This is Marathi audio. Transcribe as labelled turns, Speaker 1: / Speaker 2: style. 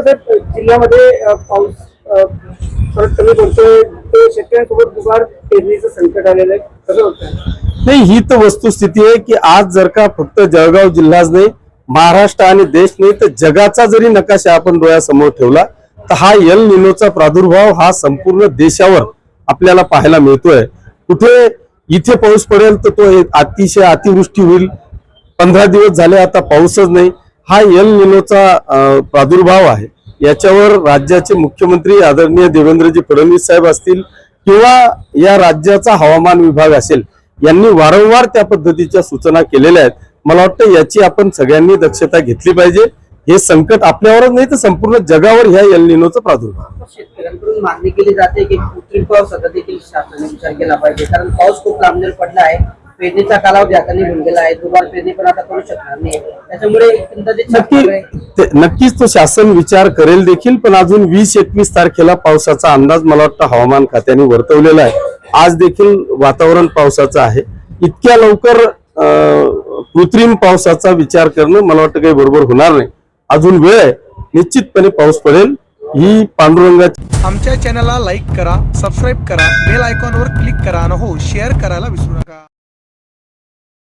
Speaker 1: साहेब जिल्ह्यामध्ये पाऊस परत कमी पडतोय, शेतकऱ्यांसोबत दुबार पेरणीचं संकट आलेलं आहे, कसं होतं?
Speaker 2: नाही, ही तर वस्तुस्थिती आहे की आज जर का फक्त जळगाव जिल्हाच नाही, महाराष्ट्र आणि देश नाही तर जगाचा जरी नकाशा आपण डोळ्यासमोर ठेवला तर हा एल निनोचा प्रादुर्भाव हा संपूर्ण देशावर आपल्याला पाहायला मिळतोय। कुठे इथे पाऊस पडेल तर तो अतिशय अतिवृष्टी होईल, 15 दिवस झाले आता पाऊसच नाही, हा एल निनोचा प्रादुर्भाव आहे। याच्यावर राज्याचे मुख्यमंत्री आदरणीय देवेंद्रजी फडणवीस साहेब असतील किंवा या राज्याचा हवामान विभाग असेल, यांनी वारंवार त्या पद्धतीच्या सूचना केलेल्या आहेत। मला वाटतं याची आपण सगळ्यांनी दक्षता घेतली पाहिजे। हे संकट आपल्यावरच नाही तर संपूर्ण जगावर ह्या एल निनोचा प्रादुर्भाव।
Speaker 3: शेतकऱ्यांकडून मागणी केली जाते की कृत्रिम पावसाचा देखील शासनाने विचार केला पाहिजे, कारण पाऊस खूप लांबणीवर पडला आहे, पेरणीचा कालावधी आता निघून गेला आहे, दुबार पेरणी पण आता करू शकणार नाही, त्याच्यामुळे
Speaker 2: नक्कीच तो शासन विचार करेल देखील। पण अजून 20-21 तारखेला पावसाचा अंदाज मला वाटतं हवामान खात्याने वर्तवलेला आहे। आज देखील वातावरण पावसाचं आहे, इतक्या लवकर कृत्रिम पावसाचा विचार करणं मला वाटतं काही बरोबर होणार नाही, अजून वेळ आहे, निश्चितपणे पाऊस पडेल। ही पांडुरंगाची
Speaker 4: आमच्या चॅनलला लाईक करा, सबस्क्राईब करा, बेल आयकॉनवर क्लिक करा आणि हो शेअर करायला विसरू नका।